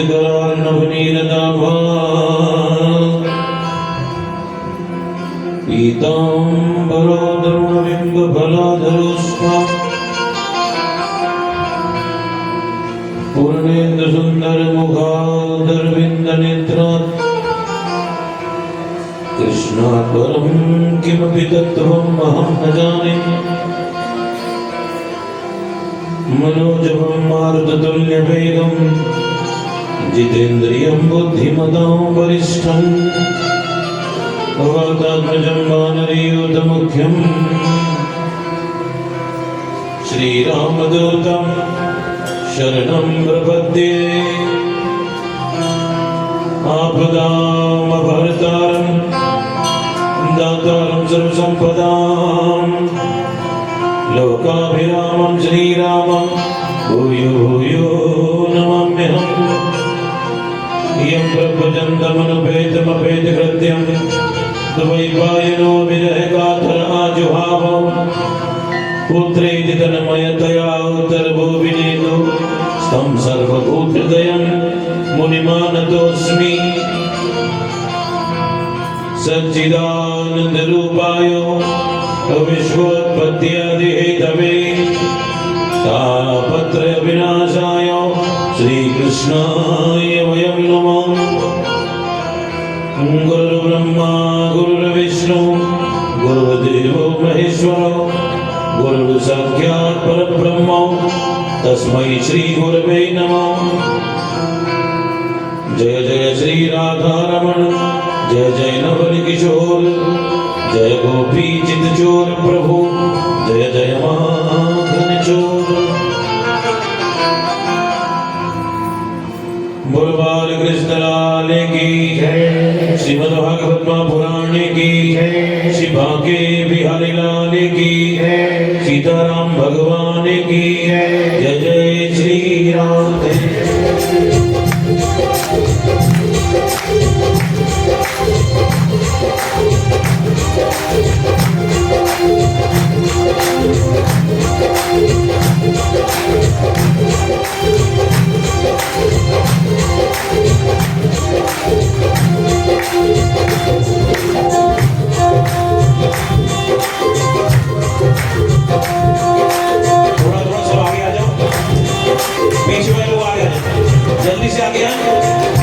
करार्णवनीरदाभा पीताम्बरो तरुणबिम्बफलाधरोष्मा पूर्णेन्दुसुन्दरमुखादरविन्दनेत्रात् कृष्णात् परं किमपि तत्त्वम् अहं न जाने मनोजवं मारुततुल्यवेगं जितेन्द्रियं बुद्धिमतां वरिष्ठं वातात्मजं वानरयूथमुख्यं श्रीरामदूतं शरणं प्रपद्ये आपदामपहर्तारं दातारं सर्वसम्पदां लोकाभिरामं श्रीरामं भूयो भूयो नमाम्यहम् यं प्रभुजन्तमनुपेतमपेतकृत्यं द्वैपायनो विरहकातर आजुहाव पुत्रेति तन्मयतया उत्तरभुविनेदो स्तं सर्वभूतहृदयं मुनिमानतोऽस्मि सच्चिदानन्दरूपाय विश्वोत्पत्त्यादिहेतवे तापत्रयविनाशाय श्रीकृष्णाय वयं नमः। गुरुर्ब्रह्मा गुरुर्विष्णु गुरुर्देवो महेश्वरो गुरुर्साक्षात् परब्रह्म तस्मै श्रीगुरवे नमः। जय जय श्री राधारमण जय जय नवलकिशोर जय गोपी चितचोर प्रभु जय जय माखन चोर। बोल बाल कृष्ण लाल की जय, श्रीमद्भागवत महापुराण की जय, श्री भाग्य बिहारी लाल की जय, सीताराम भगवान की जय, जय जय श्री राधे। जल्दी से आगे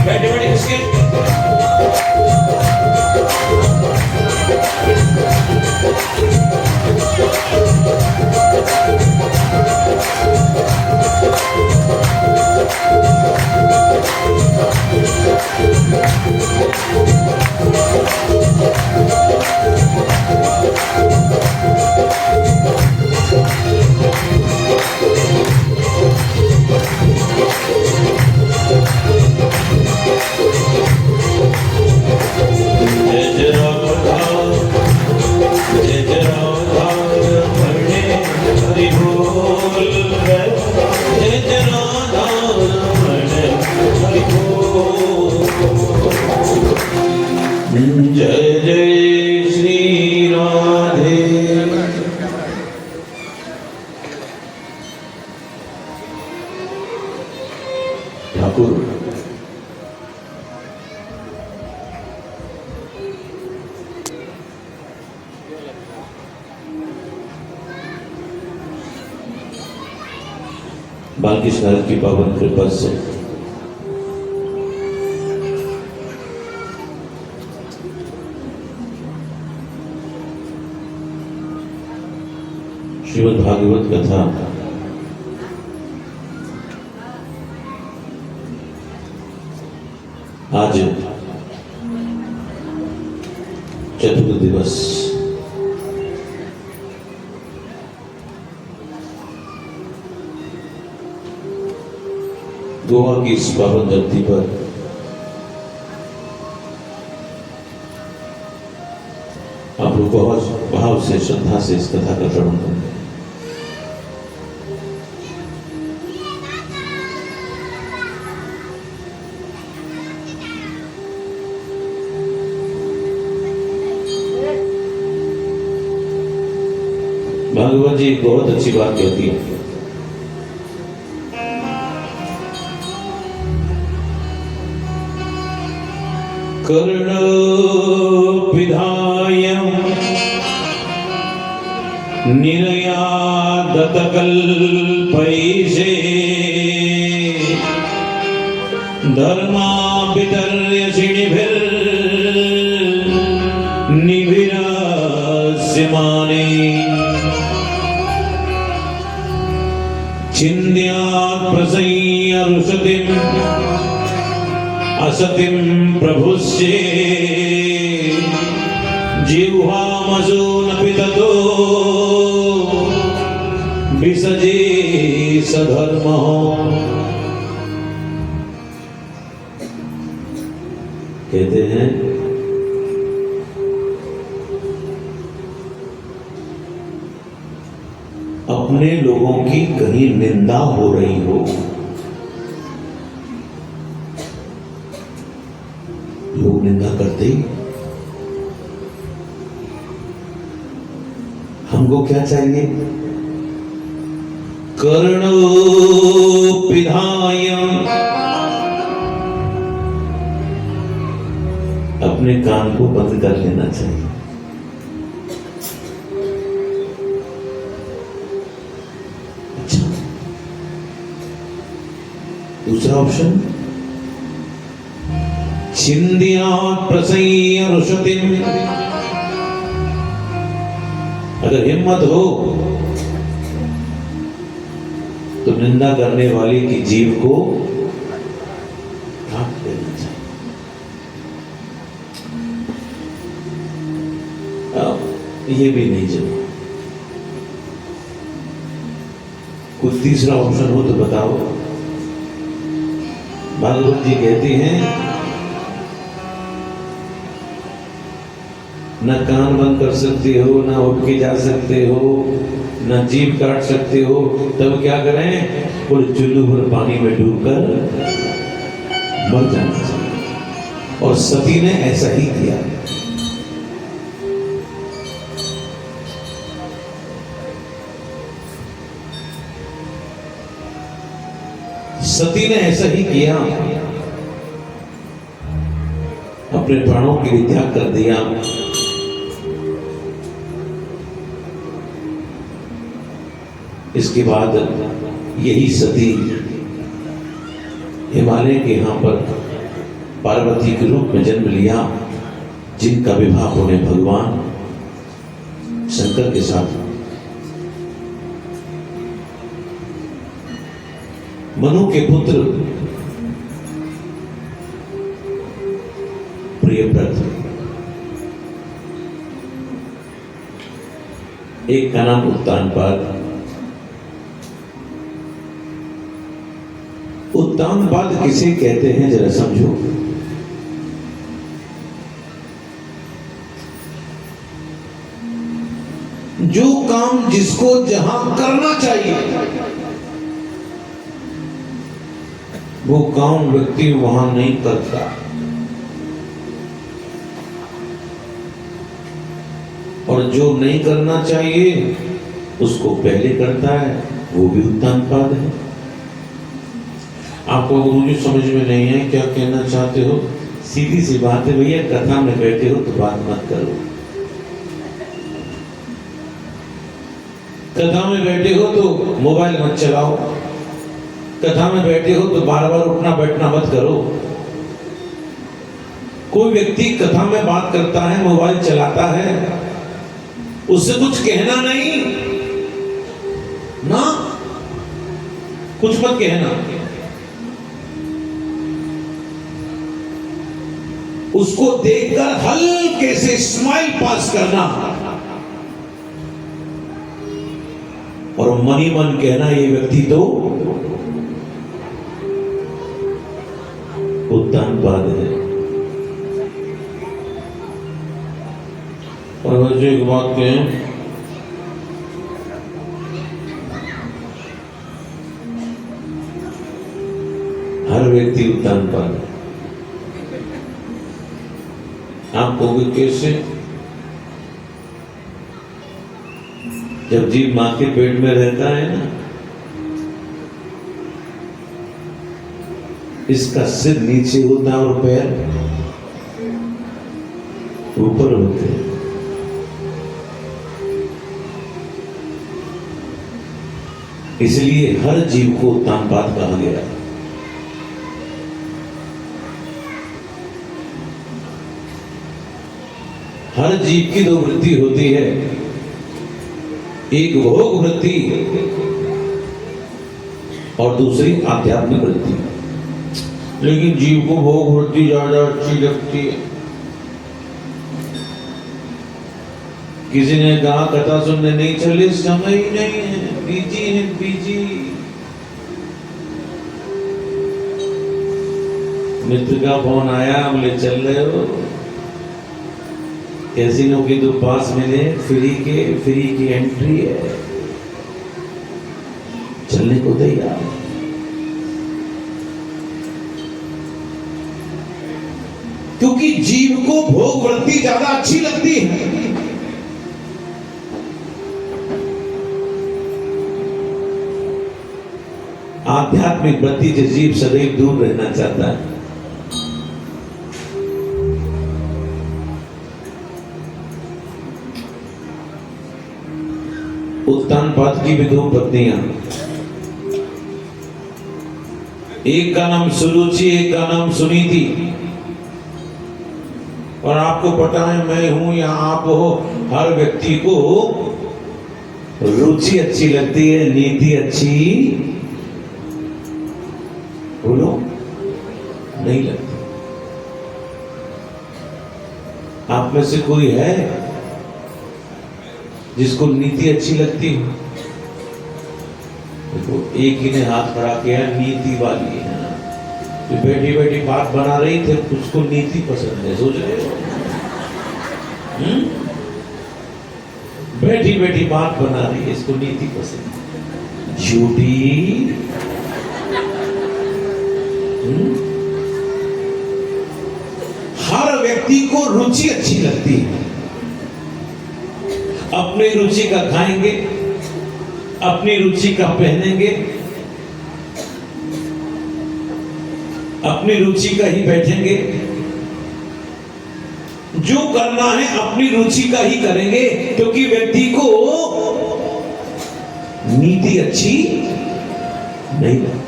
बैठे बैठे खिसके। जय जय श्री राधे। ठाकुर बालकृष्ण की पावन कृपा से श्रीमद् भागवत कथा आज चतुर्थ दिवस गोवा की इस पावन धरती पर आप लोग बहुत भाव से श्रद्धा से इस कथा का श्रवण करें। भागवत जी एक बहुत अच्छी बात कहती है कर्णोपिधाय निर्यादतकल्पैषे धर्माभितर्यशिणिभिर्निभिरास्यमाने छिन्द्यात् प्रसय्य रुषतिम् असतिं प्रभुस्ये जिह्वामसूनपि ततो विसजे सधर्मः। कहते हैं अपने लोगों की कहीं निंदा हो रही हो, लोग निंदा करते ही, हमको क्या चाहिए? कर्णोपिधाय, अपने कान को बंद कर लेना चाहिए। अच्छा, दूसरा ऑप्शन, छिन्द्यात् प्रसय्य रुषतिम्, अगर हिम्मत हो तो निंदा करने वाले की जीभ को काट देना चाहिए। ये भी नहीं जमा। कुछ तीसरा ऑप्शन हो तो बताओ। भागवत जी कहती हैं न कान बंद कर सकते हो, न उठ के जा सकते हो, न जीभ काट सकते हो, तब क्या करें? और चुल्लू भर पानी में डूबकर मर जाना चाहिए। और सती ने ऐसा ही किया। सती ने ऐसा ही किया, अपने प्राणों के लिए त्याग कर दिया। इसके बाद यही सती हिमालय के यहां पर पार्वती के रूप में जन्म लिया, जिनका विवाह होने भगवान शंकर के साथ मनु के पुत्र प्रियव्रत, एक का नाम उत्तानपाद। उत्तानपाद किसे कहते हैं जरा समझो। जो काम जिसको जहां करना चाहिए वो काम व्यक्ति वहां नहीं करता, और जो नहीं करना चाहिए उसको पहले करता है, वो भी उत्तानपाद है। आपको गुरुजी समझ में नहीं है क्या कहना चाहते हो? सीधी सी बात है भैया, कथा में बैठे हो तो बात मत करो। कथा में बैठे हो तो मोबाइल मत चलाओ। कथा में बैठे हो तो बार बार उठना बैठना मत करो। कोई व्यक्ति कथा में बात करता है, मोबाइल चलाता है, उससे कुछ कहना नहीं ना, कुछ मत कहना। उसको देखकर हल्के से स्माइल पास करना और मन ही मन कहना ये व्यक्ति तो उत्तानपाद है। और वैसे एक बात कहें, हर व्यक्ति उत्तानपाद है। आप कहोगे कैसे? जब जीव मां के पेट में रहता है ना, इसका सिर नीचे होता है और पैर ऊपर होते हैं। इसलिए हर जीव को उत्तानपाद कहा गया है। हर जीव की दो वृत्ति होती है, एक भोग वृत्ति और दूसरी आध्यात्मिक वृत्ति। लेकिन जीव को भोग वृत्ति ज्यादा अच्छी लगती है। किसी ने कहा कथा सुनने नहीं चले, समय ही नहीं है, बिजी है बिजी। मित्र का फोन आया, बोले चल रहे हो? कैसीनो की तो पास मिले, फ्री की एंट्री है, चलने को तैयार। क्योंकि जीव को भोग वृत्ति ज्यादा अच्छी लगती है। आध्यात्मिक वृत्ति से जीव सदैव दूर रहना चाहता है। उत्तानपाद की भी दो पत्नियां, एक का नाम सुरुचि, एक का नाम सुनीति। और आपको पता है, मैं हूं या आप हो, हर व्यक्ति को रुचि अच्छी लगती है, नीति अच्छी बोलो नहीं लगती। आप में से कोई है जिसको नीति अच्छी लगती हो? देखो, एक ही ने हाथ खड़ा किया, नीति वाली है ना, तो बैठी बैठी बात बना रही थे, उसको नीति पसंद है। सोच रहे हो? बैठी बैठी बात बना रही है, इसको नीति पसंद है। झूठी। हर व्यक्ति को रुचि अच्छी लगती है। अपनी रुचि का खाएंगे, अपनी रुचि का पहनेंगे, अपनी रुचि का ही बैठेंगे। जो करना है अपनी रुचि का ही करेंगे, क्योंकि व्यक्ति को नीति अच्छी नहीं लगती।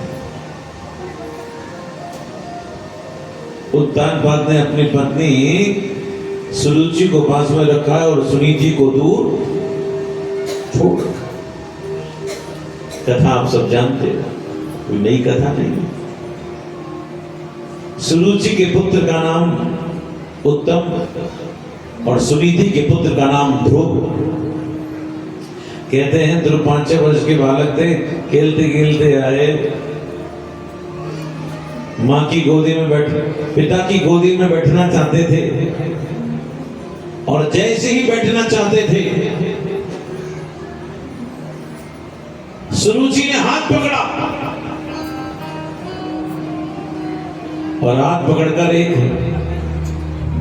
उत्तानपाद ने अपनी पत्नी सुरुचि को पास में रखा है और सुनीति को दूर छोड़ रखा। कथा आप सब जानते हो, कोई नई कथा नहीं। सुरुचि के पुत्र का नाम उत्तम और सुनीति के पुत्र का नाम ध्रुव। कहते हैं ध्रुव 5-6 वर्ष के बालक थे, खेलते खेलते आए, मां की गोदी में पिता की गोदी में बैठना चाहते थे। और जैसे ही बैठना चाहते थे, सुरुचि ने हाथ पकड़ा और हाथ पकड़कर एक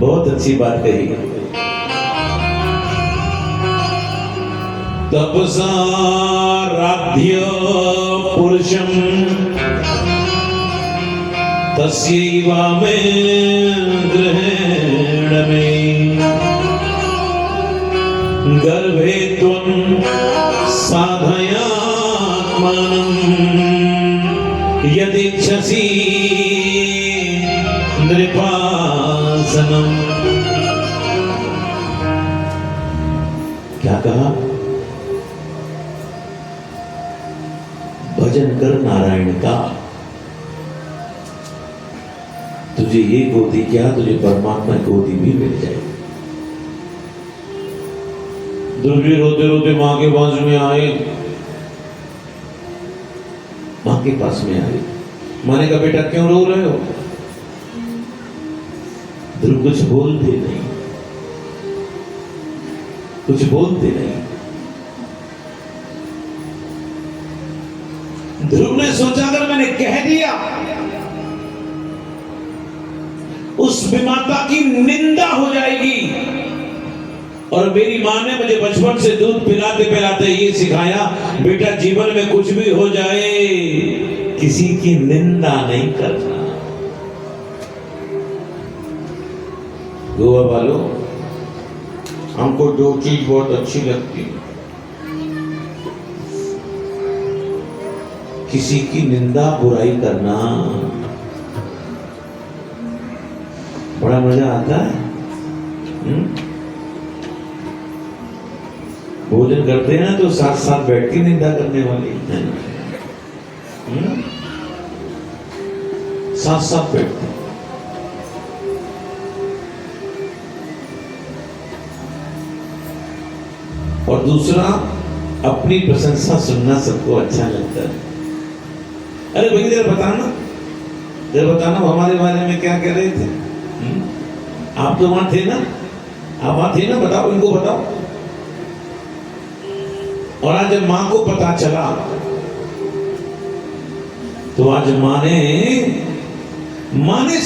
बहुत अच्छी बात कही। तपसा राध्य पुरुषम तस्यैवामे ग्रहेण में गर्भे त्वं साधयात्मानं यदिच्छसि नृपासनम। क्या कहा? भजन कर नारायण का। तुझे ये गोदी क्या, तुझे परमात्मा की गोदी भी मिल जाएगी। ध्रुव जी रोते रोते मां के पास में आए, मां के पास में आए। मां ने कहा बेटा क्यों रो रहे हो? ध्रुव कुछ बोलते नहीं, कुछ बोलते नहीं। ध्रुव ने सोचा अगर मैंने कह दिया उस विमाता की निंदा हो जाएगी। और मेरी मां ने मुझे बचपन से दूध पिलाते पिलाते ये सिखाया, बेटा जीवन में कुछ भी हो जाए किसी की निंदा नहीं करना। गोवा वालों, हमको दो चीज बहुत अच्छी लगती है, किसी की निंदा बुराई करना, बड़ा मजा आता है। भोजन करते हैं तो साथ साथ बैठ के निंदा करने वाली है, साथ साथ बैठते हैं। और दूसरा, अपनी प्रशंसा सुनना सबको अच्छा लगता है। अरे भाई जरा बताना हमारे बारे में क्या कह रहे थे? आप तो वहां थे ना, आप वहां थे ना, बताओ, इनको बताओ। और आज जब मां को पता चला तो आज मां ने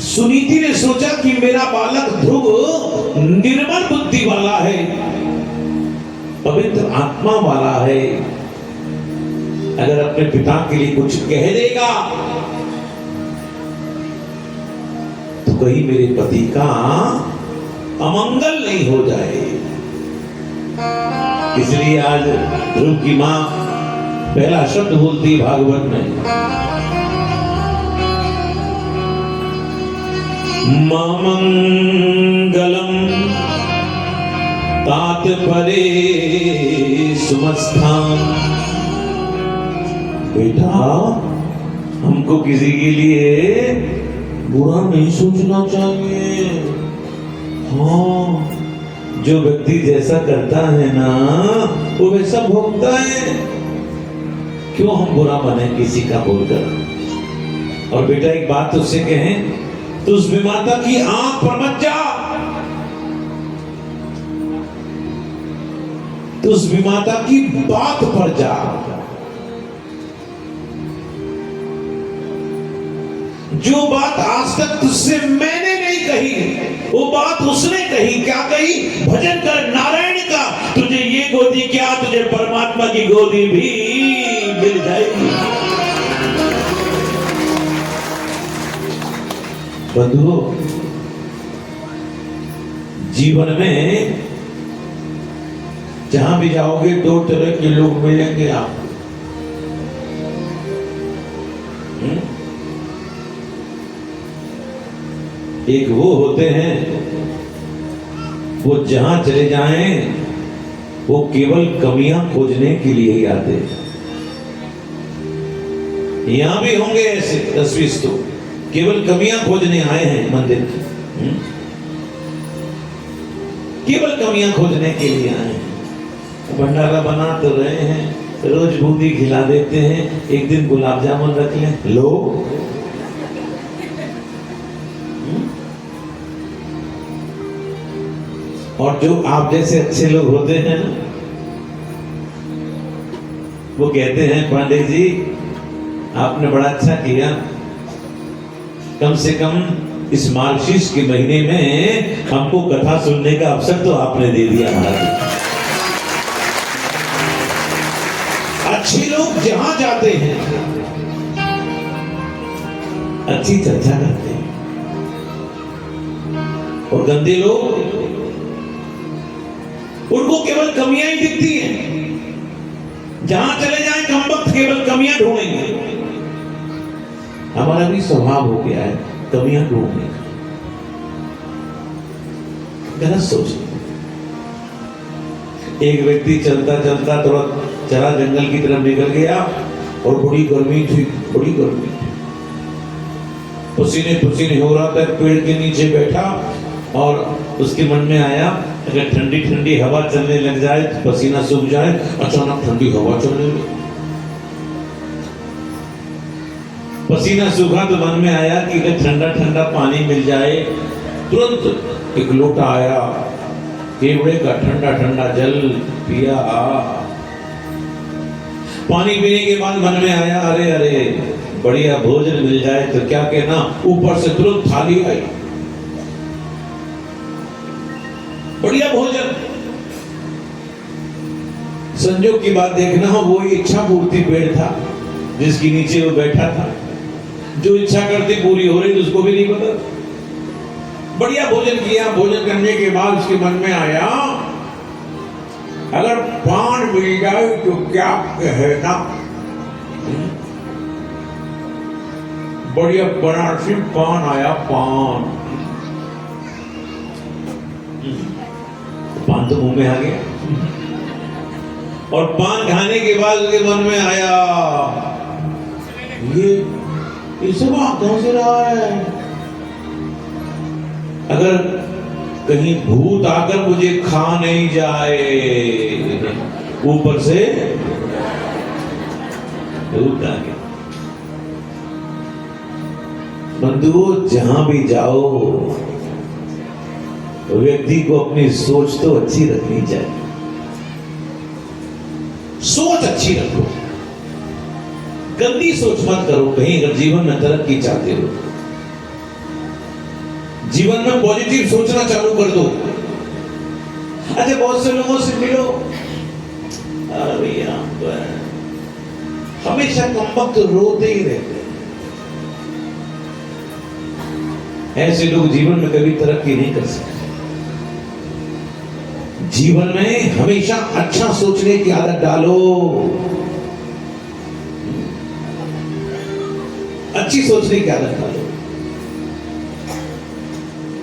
सुनीति ने सोचा कि मेरा बालक ध्रुव निर्मल बुद्धि वाला है, पवित्र आत्मा वाला है, अगर अपने पिता के लिए कुछ कह देगा तो कहीं मेरे पति का अमंगल नहीं हो जाए। इसलिए आज ध्रुव की मां पहला शब्द बोलती भागवत में, मामंगलम तात परे सुमस्थान। बेटा, हमको किसी के लिए बुरा नहीं सोचना चाहिए। हाँ, जो व्यक्ति जैसा करता है ना वो वैसा भोगता है, क्यों हम बुरा बने किसी का बोलकर। और बेटा एक बात तुझसे कहें, तो उस विमाता की आंख पर मत जा, तो उस विमाता की बात पर जा। जो बात आज तक तुझसे मैंने नहीं कही वो बात उसने कही। क्या कही? भजन कर नारायण का, तुझे ये गोदी क्या, तुझे परमात्मा की गोदी भी मिल जाएगी। बंधुओं, जीवन में जहां भी जाओगे दो तरह के लोग मिलेंगे आपको। एक वो होते हैं, वो जहां चले जाएं वो केवल कमियां खोजने के लिए ही आते हैं। यहां भी होंगे ऐसे 10-20 तो केवल कमियां खोजने आए हैं मंदिर की, केवल कमियां खोजने के लिए आए हैं। भंडारा बना तो रहे हैं, रोज बूंदी खिला देते हैं, एक दिन गुलाब जामुन रख लें, लो। और जो आप जैसे अच्छे लोग होते हैं ना, वो कहते हैं पांडे जी आपने बड़ा अच्छा किया, कम से कम इस मार्गशीर्ष के महीने में हमको कथा सुनने का अवसर तो आपने दे दिया महाराज। अच्छे लोग जहां जाते हैं अच्छी चर्चा करते हैं, और गंदे लोग उनको केवल कमियां ही दिखती हैं। जहां चले जाएं कमबख्त केवल कमियां ढूंढेंगे। हमारा भी स्वभाव हो गया है कमियां ढूंढने का। गलत सोच। एक व्यक्ति चलता चलता थोड़ा चला जंगल की तरफ निकल गया और बड़ी गर्मी थी, बड़ी गर्मी थी, पसीने पसीने हो रहा था, पेड़ के नीचे बैठा और उसके मन में आया अगर ठंडी ठंडी हवा चलने लग जाए तो पसीना सूख जाए। अचानक ठंडी हवा चलने लगी, पसीना सूखा तो मन में आया कि अगर ठंडा ठंडा पानी मिल जाए। तुरंत एक लोटा आया, केवड़े का ठंडा ठंडा जल पिया। पानी पीने के बाद मन में आया अरे अरे बढ़िया भोजन मिल जाए तो क्या कहना, ऊपर से तुरंत थाली आई, बढ़िया भोजन। संजोग की बात देखना, वो इच्छा पूर्ति पेड़ था जिसके नीचे वो बैठा था। जो इच्छा करती पूरी हो रही तो उसको भी नहीं पता। बढ़िया भोजन किया। भोजन करने के बाद उसके मन में आया, अगर पान मिल जाए तो क्या कहना। बढ़िया बनारसी पान आया, पान। पान तो मुंह में आ गया, और पान खाने के बाद उसके मन में आया, ये सब कहां से रहा है। अगर कहीं भूत आकर मुझे खा नहीं जाए, ऊपर से भूत आ गया। बंधुओं, जहां भी जाओ व्यक्ति को अपनी सोच तो अच्छी रखनी चाहिए। सोच अच्छी रखो, गंदी सोच मत करो। कहीं अगर जीवन में तरक्की चाहते हो, जीवन में पॉजिटिव सोचना चालू कर दो। अच्छा, बहुत से लोगों से मिलो, अरे भैया हमेशा कमबख्त रोते ही रहते हैं। ऐसे लोग जीवन में कभी तरक्की नहीं कर सकते। जीवन में हमेशा अच्छा सोचने की आदत डालो, अच्छी सोचने की आदत डालो।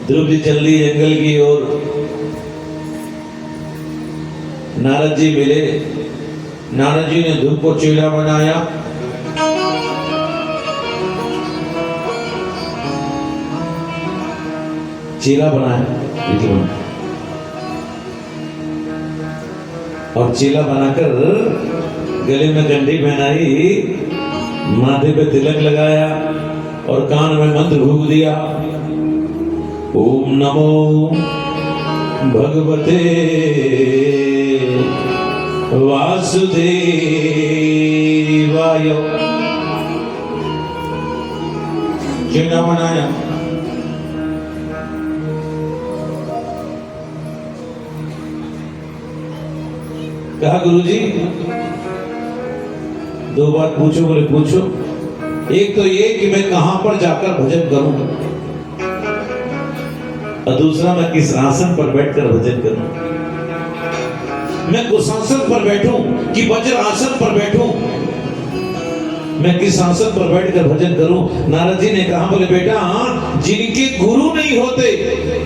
ध्रुव जी चल दी जंगल की ओर, नारद जी मिले। नारद जी ने ध्रुव को चेला बनाया। चेला बनाया और चेला बनाकर गले में घंटी पहनाई, माथे पे तिलक लगाया और कान में मंत्र फूंक दिया, ओम नमो भगवते वासुदेवाय। चेला बनाया। कहा, गुरुजी दो बात पूछो। बोले पूछो। एक तो ये कि मैं कहां पर जाकर भजन करूं, और दूसरा मैं किस आसन पर बैठकर भजन करूं। मैं कुशासन पर बैठूं कि वज्र आसन पर बैठूं, मैं किस आसन पर बैठकर भजन करूं। नारद जी ने कहा, बोले बेटा, जिनके गुरु नहीं होते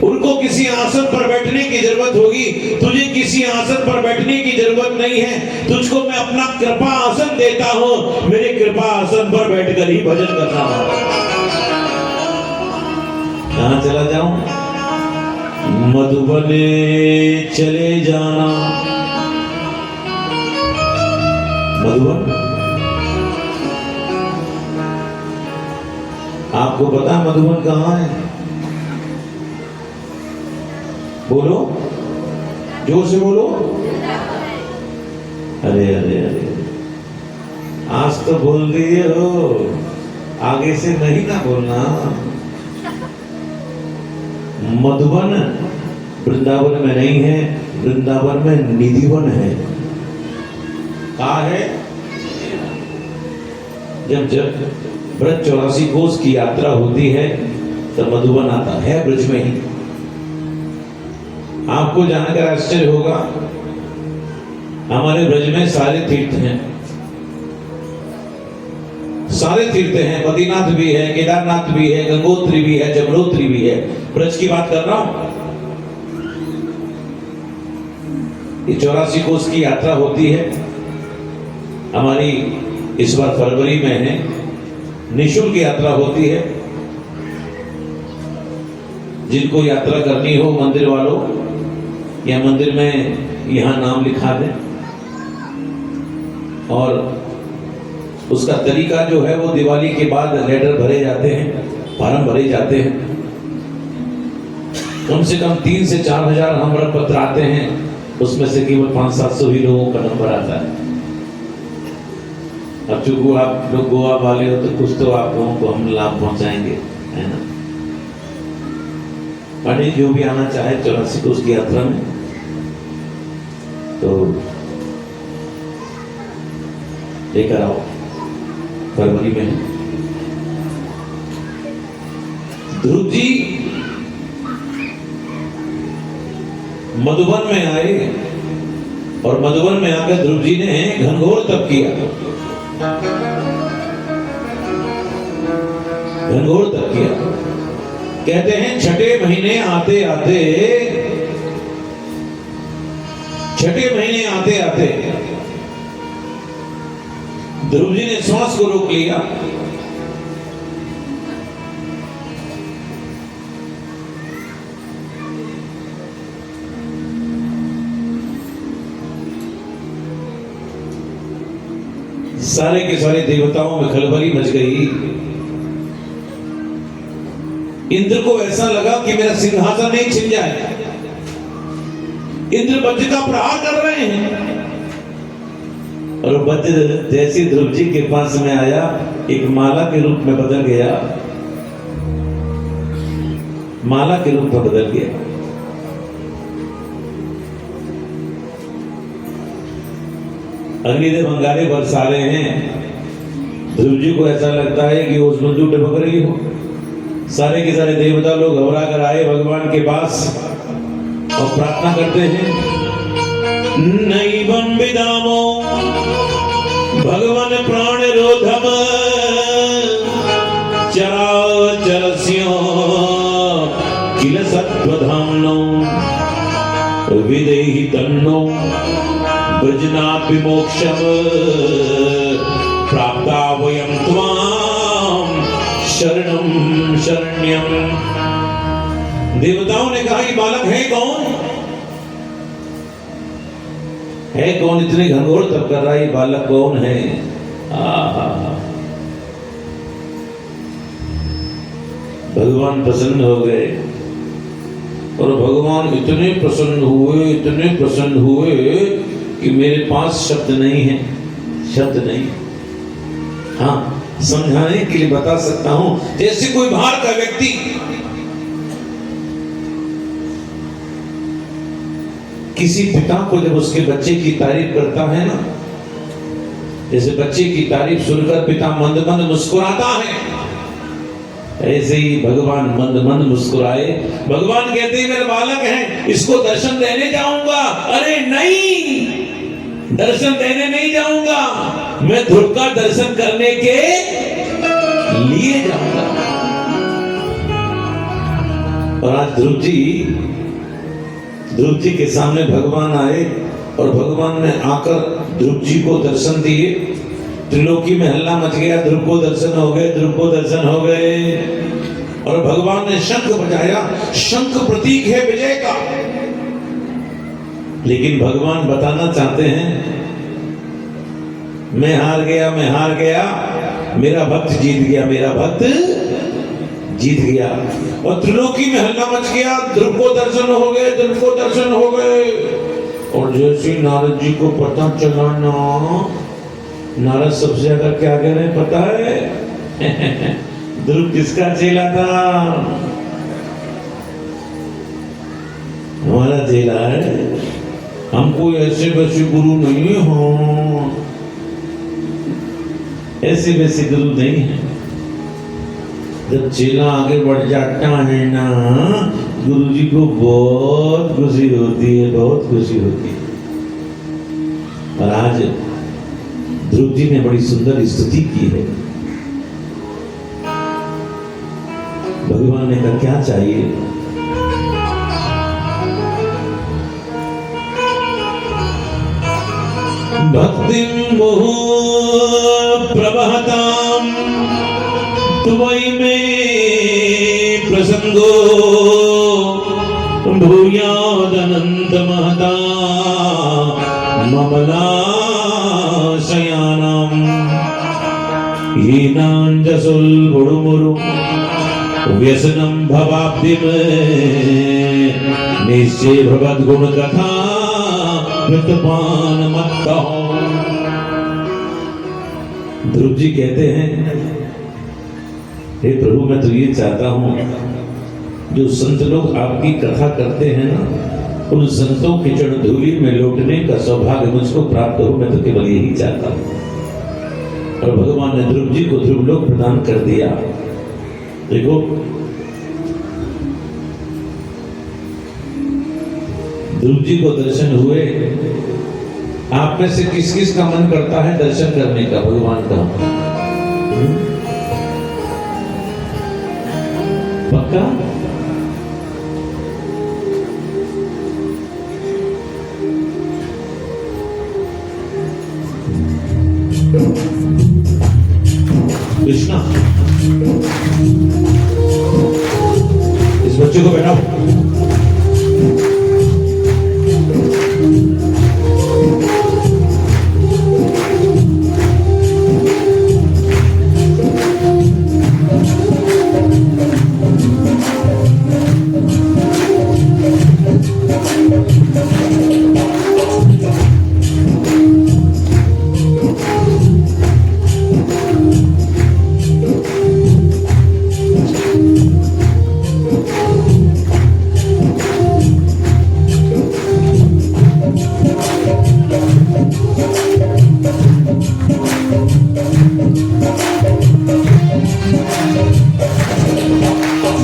उनको किसी आसन पर बैठने की जरूरत होगी। तुझे किसी आसन पर बैठने की जरूरत नहीं है। तुझको मैं अपना कृपा आसन देता हूं। मेरे कृपा आसन पर बैठकर ही भजन करना है। कहां चला जाऊं? मधुबन चले जाना। मधुबन, आपको पता है मधुबन कहां है? बोलो, जोर से बोलो। अरे अरे अरे, आज तो बोल दिए हो, आगे से नहीं ना बोलना। मधुबन वृंदावन में नहीं है, वृंदावन में निधिवन है। कहा है? जब ब्रज 84 कोस की यात्रा होती है तो मधुबन आता है, ब्रज में ही। आपको जानकर आश्चर्य होगा, हमारे ब्रज में सारे तीर्थ हैं। सारे तीर्थ हैं, बद्रीनाथ भी है, केदारनाथ भी है, गंगोत्री भी है, जमुनोत्री भी है। ब्रज की बात कर रहा हूं। ये 84 कोस की यात्रा होती है हमारी। इस बार फरवरी में है। निःशुल्क यात्रा होती है। जिनको यात्रा करनी हो, मंदिर वालों, या मंदिर में यहां नाम लिखा दें। और उसका तरीका जो है वो दिवाली के बाद लेटर भरे जाते हैं, फॉर्म भरे जाते हैं। कम से कम 3 से 4 हजार हमारा पत्र आते हैं, उसमें से केवल 500-700 ही लोगों का नंबर आता है। अब चूंकि आप लोग गोवा वाले हो तो कुछ तो आप लोगों को हम लाभ पहुंचाएंगे, है ना। पंडित जो भी आना चाहे 84 कोस की यात्रा में, तो लेकर आओ। फरवरी में ध्रुव जी मधुबन में आए और मधुबन में आकर ध्रुव जी ने घनघोर तप किया। घनघोर तप किया। कहते हैं छठे महीने आते आते ध्रुव जी ने श्वास को रोक लिया। सारे के सारे देवताओं में खलबली मच गई। इंद्र को ऐसा लगा कि मेरा सिंहासन नहीं छिन जाए। इंद्र वज्र का प्रहार कर रहे हैं और वज्र जैसे ध्रुव जी के पास में आया एक माला के रूप में बदल गया। माला के रूप में बदल गया। अग्निदेव अंगारे बरसा रहे हैं। ध्रुव जी को ऐसा लगता है कि उस मंजू टपक रही हो। सारे के सारे देवता लोग घबरा कर आए भगवान के पास और प्रार्थना करते हैं। नैवं विदामो भगवान प्राण रोधम चराचरस्य किल सत्वधाम्नो विदेहि तन्नो ब्रजनात् विमोक्षम प्राप्ता वयं त्वां शरणं शरण्यम। देवताओं ने कहा ये बालक है कौन? है कौन? इतने घनघोर तप कर रहा है, ये बालक कौन है? भगवान प्रसन्न हो गए और भगवान इतने प्रसन्न हुए कि मेरे पास शब्द नहीं है। शब्द नहीं। हाँ, समझाने के लिए बता सकता हूं। जैसे कोई बाहर का व्यक्ति किसी पिता को जब उसके बच्चे की तारीफ करता है ना, जैसे बच्चे की तारीफ सुनकर पिता मंद मंद मुस्कुराता है, ऐसे ही भगवान मंद मंद मुस्कुराए। भगवान कहते हैं मेरा बालक है, इसको दर्शन देने जाऊंगा। अरे नहीं, दर्शन देने नहीं जाऊंगा, मैं ध्रुव का दर्शन करने के लिए जाऊंगा। और आज ध्रुव जी के सामने भगवान आए और भगवान ने आकर ध्रुव जी को दर्शन दिए। त्रिलोकी में हल्ला मच गया, ध्रुव को दर्शन हो गए, ध्रुव को दर्शन हो गए। और भगवान ने शंख बजाया। शंख प्रतीक है विजय का। लेकिन भगवान बताना चाहते हैं मैं हार गया, मेरा भक्त जीत गया, मेरा भक्त जीत गया। और त्रिलोकी में हल्ला मच गया, ध्रुव को दर्शन हो गए, ध्रुव को दर्शन हो गए। और जैसे नारद जी को पता चला ना, नारद सबसे ज्यादा क्या कह रहे पता है? ध्रुव किसका चेला था? हमारा चेला है। हम कोई ऐसे वैसे गुरु नहीं हो, ऐसे वैसे गुरु नहीं है। जब चेला आगे बढ़ जाता है ना, गुरु जी को बहुत खुशी होती है, बहुत खुशी होती है। और आज ध्रुव जी ने बड़ी सुंदर स्तुति की है। भगवान ने कहा क्या चाहिए? भक्तिं मुहु प्रवहतां त्वयि मे प्रसंगो भूयादनंत महता ममलाशयानां हीनांजसुल बुडुमुरु व्यसनं भवाब्धिम निश्चय भगवद गुण कथा कृतपान मत्ता। ध्रुव जी कहते हैं हे प्रभु मैं तो ये चाहता हूं जो संत लोग आपकी कथा करते हैं ना, उन संतों की चरण धूलि में लौटने का सौभाग्य मुझको प्राप्त हो। मैं तो केवल यही चाहता हूं। और भगवान ने ध्रुव जी को ध्रुव लोक प्रदान कर दिया। देखो ध्रुव जी को दर्शन हुए। आप में से किस किस का मन करता है दर्शन करने का भगवान का? पक्का? कृष्णा, इस बच्चे को बैठाओ।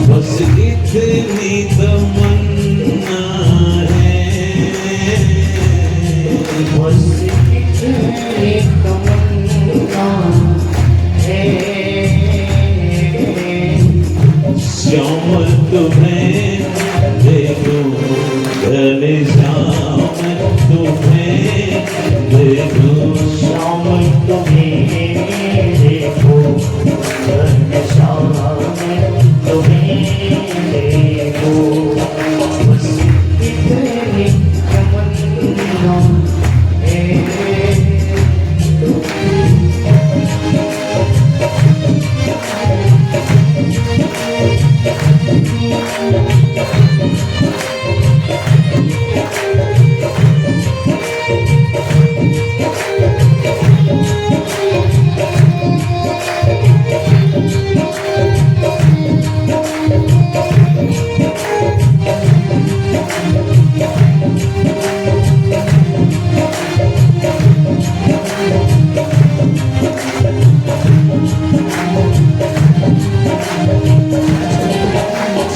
बस इतनी तमन्ना है, बस इतनी तमन्ना है, श्याम तुम्हें देखूं, घनश्याम तुम्हें देखूं, शाम तुम्हें देखो, घनश्याम तुम्हें देखो, बस इतनी तमन्ना है।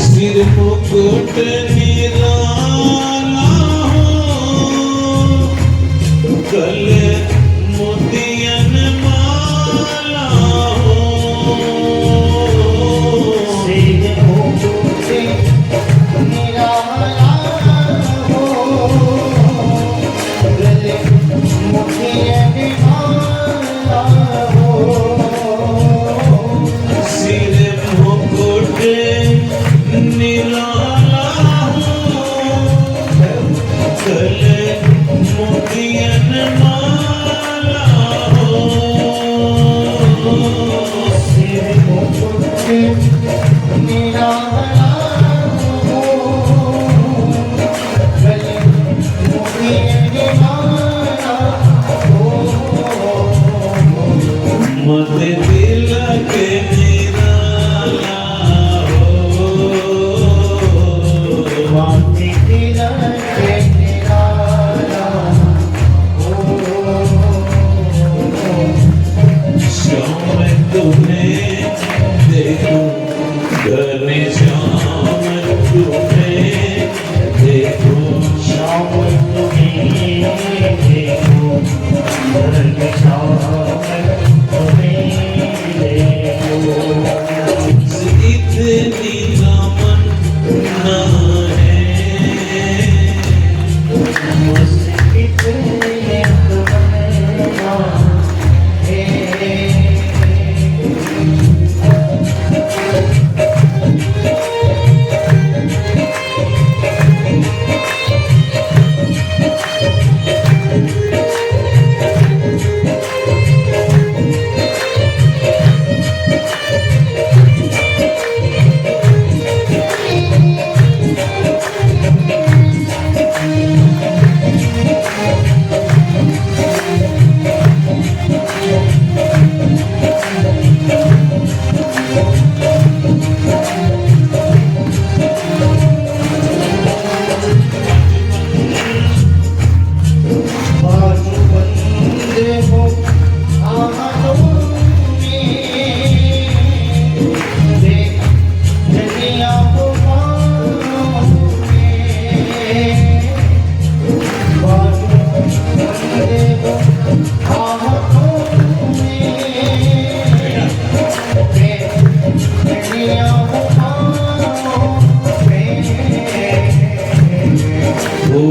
सिर मुकुट निराला हो, गले मोतियन माला हो, सिर मुकुट निराला हो, गले मोतियन माला हो, सिर मुकुट निराला हो, गले मोतियन माला हो, सिर मुकुट निराला हो, गले मोतियन माला हो, मत तिलक निराला हो, माथे तिलक निराला हो, श्याम तुम्हें देखूं, घनश्याम तुम्हें देखूं, शाम तुम्हें देखो, घनश्याम तुम्हें देखो, इतनी तमन्ना है, बस इतनी तमन्ना है।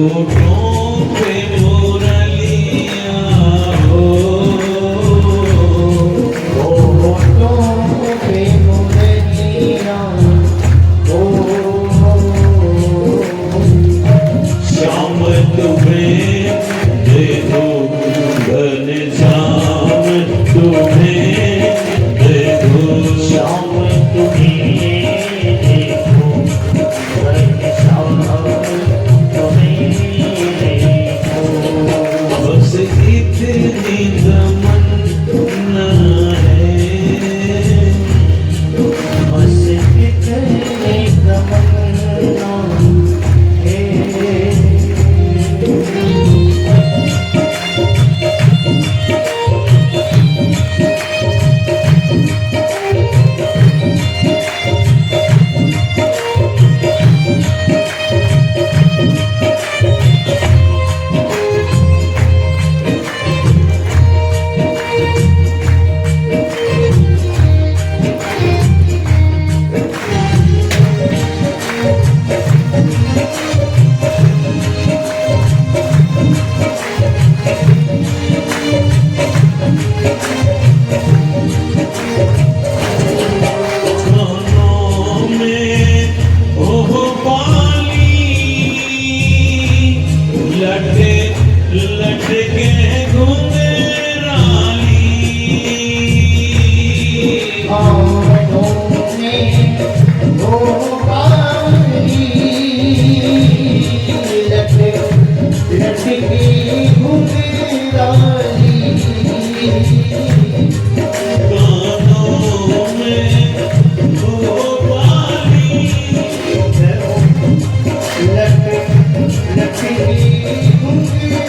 होठों पे मुरलिया हो, होठों पे मुरलिया हो, श्याम तुम्हें देखो घनश्याम तुम्हें देखो, श्याम तुम्हें देखो, घनश्याम तुम्हें देखो, बस इतनी तमन्ना है, बस कितनी तमन्ना है। कानों में ओह पाली, लटे लटके घुंघराली, कानों में वो काली, लटकी घुंघराली, कानों में ओह पाली, लटकी घुंघराली,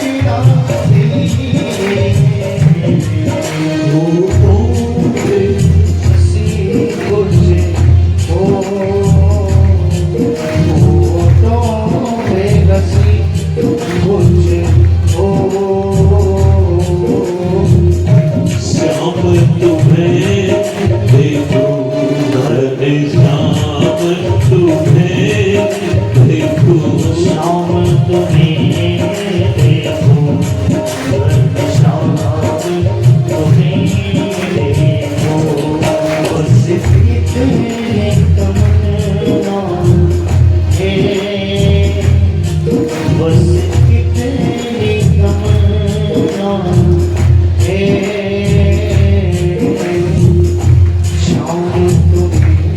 होठों पे हंसी कुछ हो, होठों पे हंसी कुछ हो, श्याम तुम्हें देखो घनश्याम तुम्हें देखो, श्याम तुम्हें देखो, श्याम तुम्हें देखो, बस कितने तमन्ना है, बस कितनी तमन्ना है। श्याम तुम्हें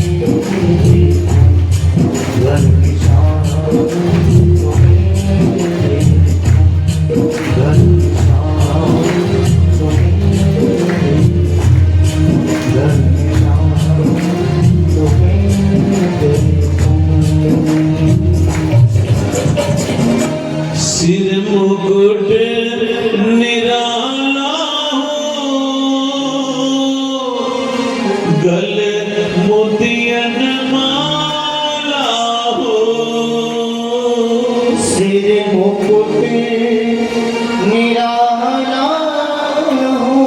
देखो, घनश्याम तुम्हें देखो, घनश्याम तुम्हें देखो, घनश्याम तुम्हें देखो। सिर मुकुट निराला हो, गल मोतियन माला हो, सिर मुकुट निराला हो,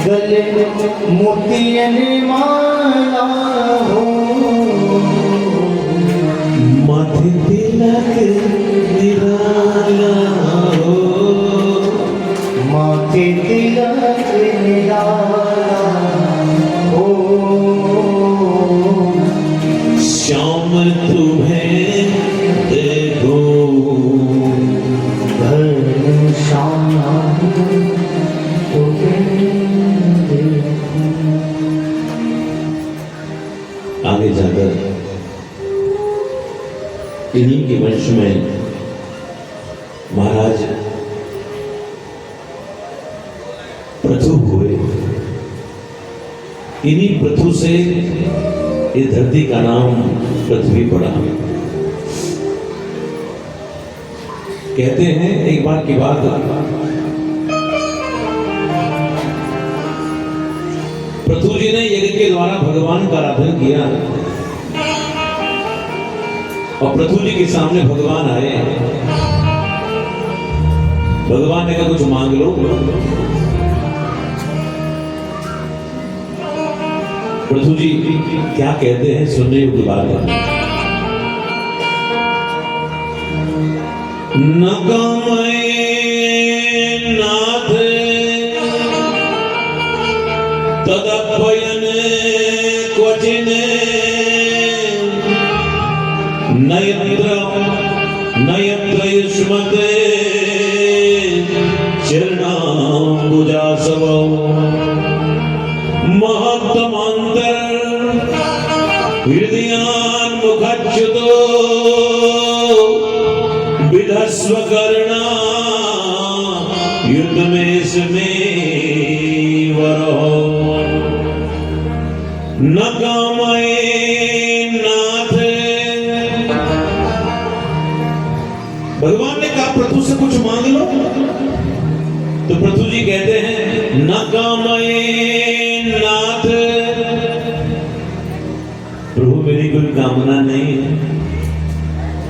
गले मोतियन माला हो, माथे तिलक निराला हो, माथे तिलक निराला हो, श्याम तुम्हें देखो घनश्याम तुम्हें देखो। आगे जाकर इन्हीं के वंश में महाराज पृथु हुए। इन्हीं पृथु से ये धरती का नाम पृथ्वी पड़ा। कहते हैं एक बार की बात, पृथु जी ने यज्ञ के द्वारा भगवान का आराधन किया और पृथु जी के सामने भगवान आए। भगवान ने कहा कुछ मांग लो। पृथु जी क्या कहते हैं सुनने की बात है। न कामये नाथ तदपयन क्वचिन नयत्र युष्मते चरणाम्बुजासवौ महत्तमान्तर हृदयान्मुखच्युतो विधस्व कर्णा युद्धमेष मे वरो न कामये नाथ। भगवान ने कहा पृथु से कुछ मांग लो, तो पृथु जी कहते हैं न कामये नाथ, प्रभु मेरी कोई कामना नहीं है।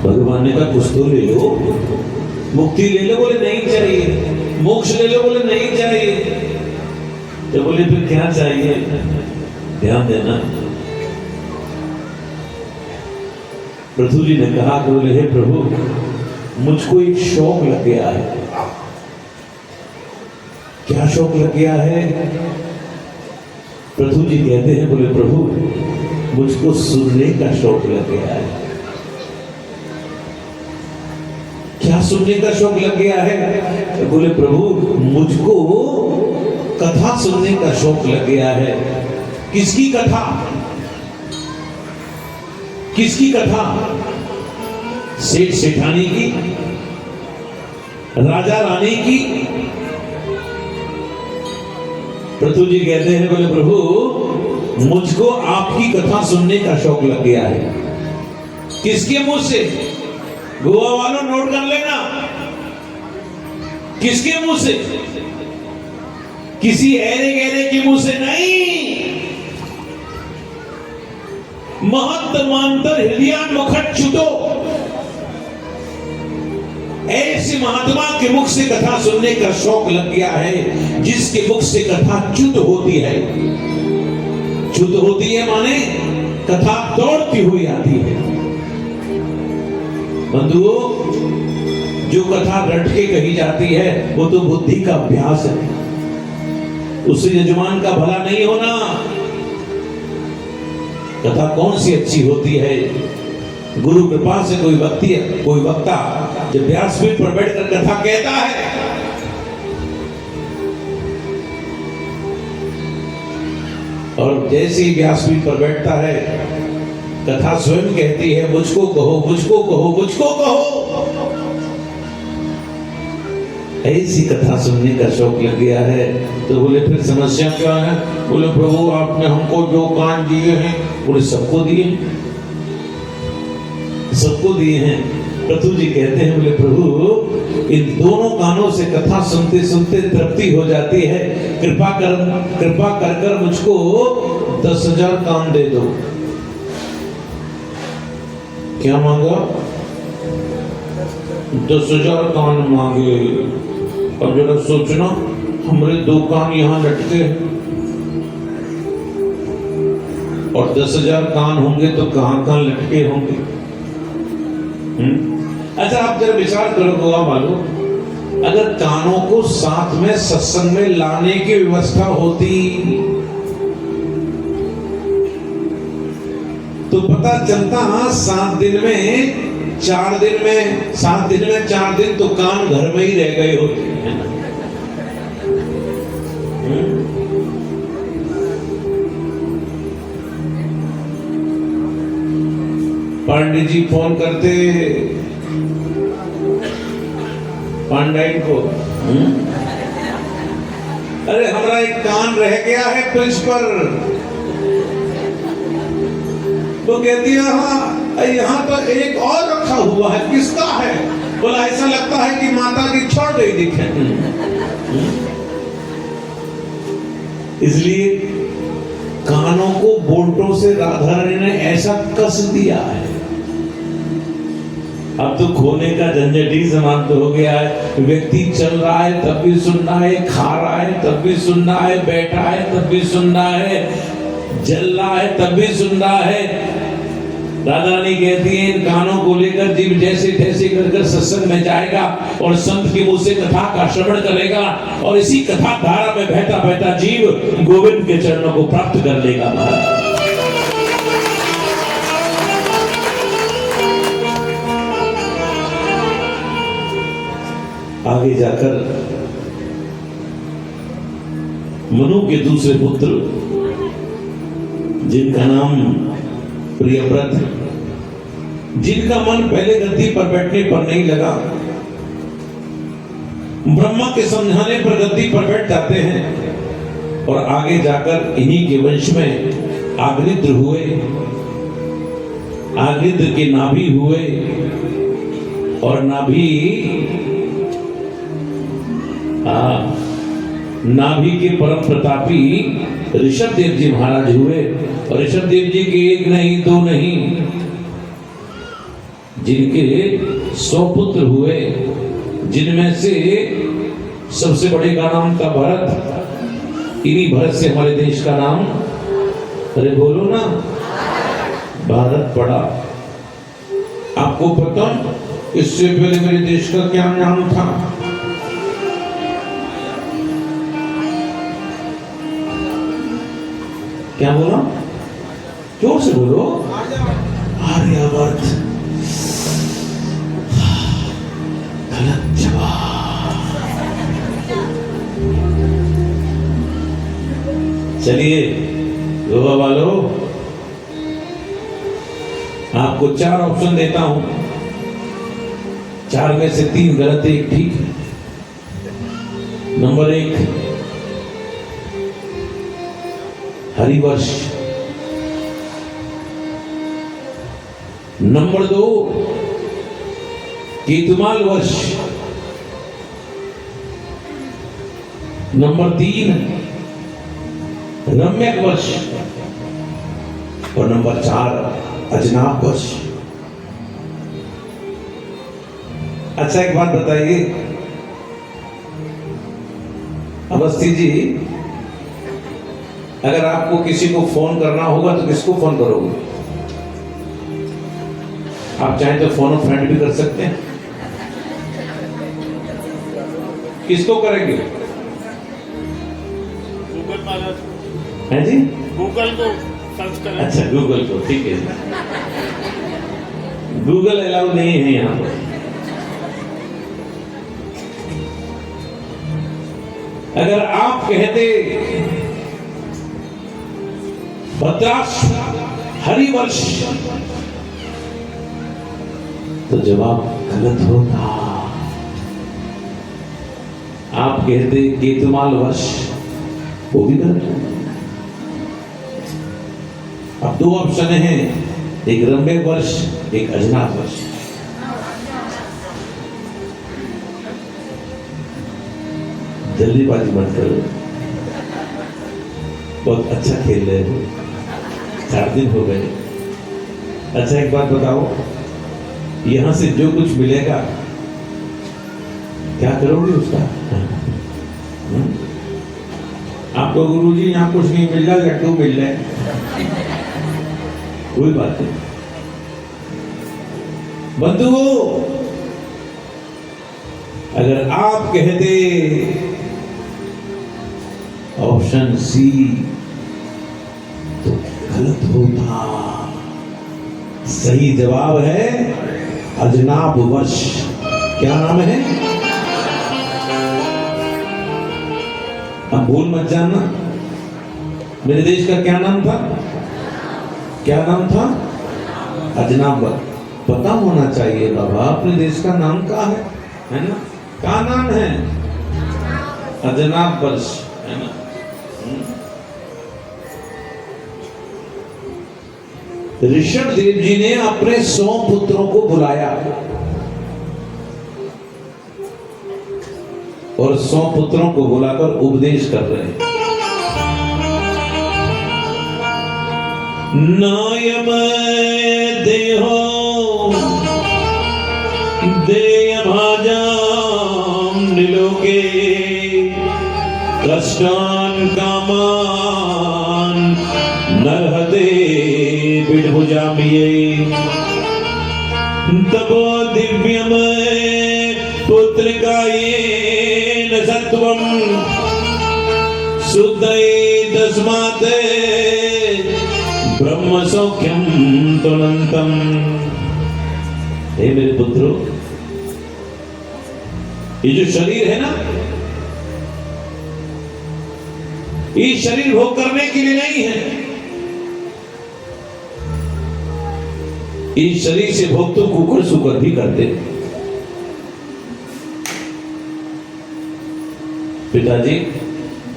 भगवान ने कहा कुछ तो ले लो, मुक्ति ले लो, बोले नहीं चाहिए। मोक्ष ले लो, बोले नहीं चाहिए। तो बोले फिर क्या चाहिए? ध्यान देना। पृथु जी ने कहा कि बोले हे प्रभु मुझको एक शौक लग गया है। क्या शौक लग गया है? पृथु जी कहते हैं बोले प्रभु मुझको सुनने का शौक लग गया है। क्या सुनने का शौक लग गया है? तो बोले प्रभु मुझको कथा सुनने का शौक लग गया है। किसकी कथा? किसकी कथा? सेठ सेठानी की, राजा रानी की? पृथु जी कहते हैं बोले प्रभु मुझको आपकी कथा सुनने का शौक लग गया है। किसके मुंह से? गोवा वालों नोट कर लेना, किसके मुंह से? किसी ऐरे गहरे के मुंह से नहीं, महत्तमांतर हृदयान्मुखच्युतो, ऐसे महात्मा के मुख से कथा सुनने का शौक लग गया है जिसके मुख से कथा च्युत होती है। च्युत होती है माने कथा दौड़ती हुई आती है। बंधुओं जो कथा रट के कही जाती है वो तो बुद्धि का अभ्यास है, उससे यजमान का भला नहीं होना। कथा कौन सी अच्छी होती है? गुरु कृपा से कोई वक्ता जब व्यासपीठ पर बैठकर कथा कहता है और जैसे ही व्यासपीठ पर बैठता है कथा स्वयं कहती है मुझको कहो, मुझको कहो, मुझको कहो। ऐसी कथा सुनने का शौक लग गया है। तो बोले फिर समस्या क्या है? बोले प्रभु आपने हमको जो कान दिए हैं बोले सबको दिए, सबको दिए हैं। पृथु जी कहते हैं बोले प्रभु इन दोनों कानों से कथा सुनते सुनते तृप्ति हो जाती है, कृपा कर मुझको 10,000 कान दे दो। क्या मांगा? 10,000 कान मांगे। अब जरा सोचना हमारे 2 कान यहाँ लटके और 10,000 कान होंगे तो कहां लटके होंगे? अच्छा आप जरा विचार करो गोवा वालों, अगर कानों को साथ में सत्संग में लाने की व्यवस्था होती तो पता चलता 7 दिन में 4 दिन तो कान घर में ही रह गए होते हैं। पांडे जी फोन करते पांडाइन को, अरे हमारा एक कान रह गया है पिच पर। तो कहती है हाँ यहाँ तो एक और रखा हुआ है, किसका है? बोला ऐसा लगता है कि माता की छोड़ गई दिखे। इसलिए कानों को बोल्टों से राधा रानी ने ऐसा कस दिया है। अब तो खोने का झंझट ही समाप्त हो गया है। व्यक्ति चल रहा है तब भी सुनना है, खा रहा है तब भी सुनना है, बैठा है तब भी सुनना है, जल रहा है तब भी सुन रहा है। राधा रानी कहती है इन कानों को लेकर जीव जैसे तैसे कर सत्संग में जाएगा और संत की मुंह से कथा का श्रवण करेगा और इसी कथा धारा में बहता बहता जीव गोविंद के चरणों को प्राप्त कर लेगा महाराज। आगे जाकर मनु के दूसरे पुत्र जिनका नाम प्रियव्रत, जिनका मन पहले गद्दी पर बैठने पर नहीं लगा, ब्रह्मा के समझाने पर गद्दी पर बैठ जाते हैं और आगे जाकर इन्हीं के वंश में आग्निद्र हुए, आग्निद्र के नाभि हुए और नाभि के परम प्रतापी ऋषभ देव जी महाराज हुए और ऋषभ देव जी के एक नहीं दो नहीं, जिनके 100 पुत्र हुए, जिनमें से सबसे बड़े का नाम था भरत। इन्हीं भरत से हमारे देश का नाम, अरे बोलो ना, भारत पड़ा। आपको पता इससे पहले मेरे देश का क्या नाम था? क्या बोला? जोर से बोलो। आर्यवर्त। गलत जवाब। चलिए गोवा वालों, आपको 4 ऑप्शन देता हूं, 4 में से 3 गलत है, 1 ठीक है। नंबर 1 हरिवर्ष, नंबर 2 केतुमाल वर्ष, नंबर 3 रम्यक वर्ष और नंबर 4 अजनाब वर्ष। अच्छा एक बात बताइए अवस्थी जी, अगर आपको किसी को फोन करना होगा तो किसको फोन करोगे? आप चाहें तो फोन और फ्रेंड भी कर सकते हैं। किसको करेंगे? गूगल महाराज है जी, गूगल को सर्च करें। अच्छा गूगल को, ठीक है। गूगल अलाउ नहीं है यहाँ पर। अगर आप कहते भद्राश हरिवर्ष तो जवाब गलत होता। आप कहते केतुमाल वर्ष, वो भी गलत होता। अब 2 ऑप्शन हैं, एक रम्य वर्ष, एक अजनाब वर्ष। जल्दीबाजी मत करो, बहुत अच्छा खेल रहे हो, 4 दिन हो गए। अच्छा एक बात बताओ, यहां से जो कुछ मिलेगा क्या करोगे उसका? आपको गुरुजी यहाँ कुछ नहीं मिल रहा, लड्डू मिल रहे, कोई बात नहीं। बंधुओं, अगर आप कहते ऑप्शन सी तो गलत होता। सही जवाब है अजनाब वर्ष। क्या नाम है? अब भूल मत जाना, मेरे देश का क्या नाम था? क्या नाम था? अजनाब वर्ष। पता होना चाहिए बाबा, अपने देश का नाम क्या है ना? क्या नाम है? अजनाब वर्ष, है ना? ऋषभ देव जी ने अपने 100 पुत्रों को बुलाया और 100 पुत्रों को बुलाकर उपदेश कर रहे हैं। नायम देहो देय भाजाम निलोके कष्टान कामान नरहते चतुर्भुजाम्बिये तपो दिव्यमय पुत्रिकायेन सत्वं शुद्धये तस्मात् ब्रह्म सौख्यम तुलंतम। हे मेरे पुत्रों, ये जो शरीर है ना, ये शरीर भोग करने के लिए नहीं है। इस शरीर से भोग तो कुकर सुकर भी करते। पिताजी,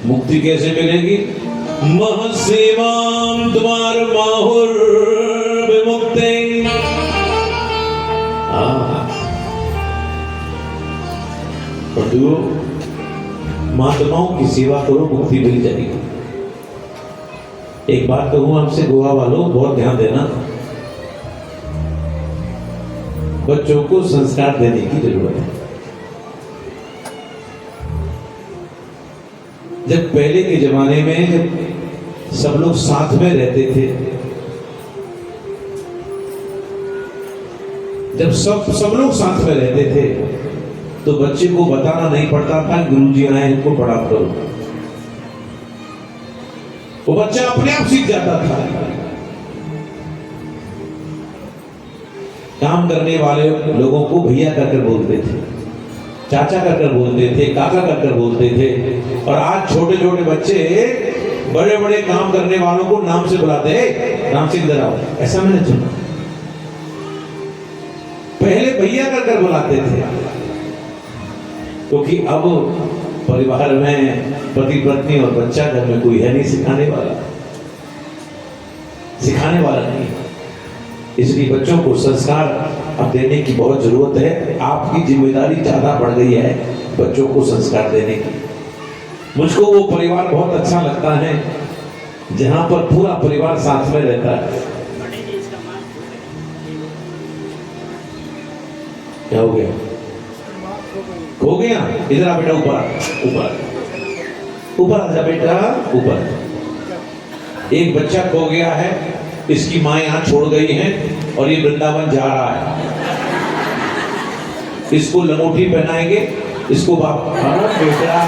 मुक्ति कैसे मिलेगी? महसेवाम तुम्हार माहुर विमुक्ते। बंधुओं, महात्माओं की सेवा करो, मुक्ति मिल जाएगी। एक बात कहूं आपसे, गोवा वालों, बहुत ध्यान देना। बच्चों को संस्कार देने की जरूरत है। जब पहले के जमाने में जब सब लोग साथ में रहते थे, जब सब लोग साथ में रहते थे, तो बच्चे को बताना नहीं पड़ता था गुरुजी आए इनको पढ़ा करो। वो बच्चा अपने आप सीख जाता था। काम करने वाले लोगों को भैया कहकर बोलते थे, चाचा कहकर बोलते थे, काका कहकर बोलते थे। और आज छोटे छोटे बच्चे बड़े बड़े काम करने वालों को नाम से बुलाते हैं, राम सिंह इधर आओ, ऐसा मैंने सुना। पहले भैया कहकर बुलाते थे, क्योंकि अब परिवार में पति पत्नी और बच्चा घर में कोई है नहीं सिखाने वाला नहीं। इसलिए बच्चों को संस्कार अब देने की बहुत जरूरत है। आपकी जिम्मेदारी ज्यादा बढ़ गई है बच्चों को संस्कार देने की। मुझको वो परिवार बहुत अच्छा लगता है जहां पर पूरा परिवार साथ में रहता है। क्या हो गया? हो गया? इधर आ बेटा, ऊपर ऊपर आजा बेटा, ऊपर। एक बच्चा खो गया है, इसकी माँ यहाँ छोड़ गई है और ये वृंदावन जा रहा है। इसको लंगोटी पहनाएंगे, इसको बाप। बेटा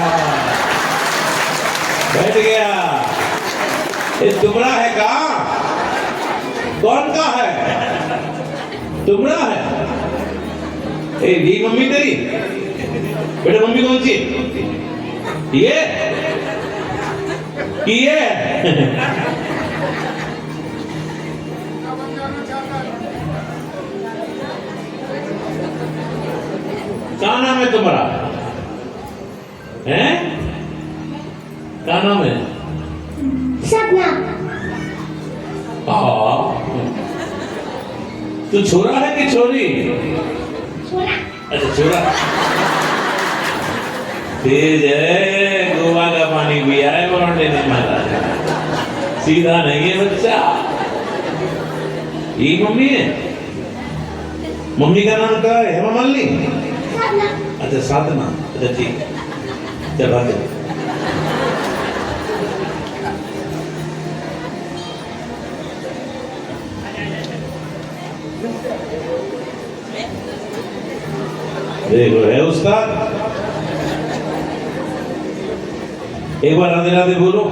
बैठ गया। ये तुमरा है का? कौन का है? तुमरा है? ए दी मम्मी तेरी? बेटा मम्मी कौन सी? ये क्या नाम है तुम्हारा? हैं? क्या नाम है? सपना। तू छोरा है कि छोरी? छोरा। अच्छा छोरा। तेज है, गोवा का पानी पिया है, बरौंडे ने मारा। सीधा नहीं है बच्चा। ये मम्मी है? मम्मी का नाम क्या है? हेमा मालिनी? अच्छा साधना। अच्छा ठीक, चल आगे। देखो है उस्ताद, एक बार राधे राधे बोलो।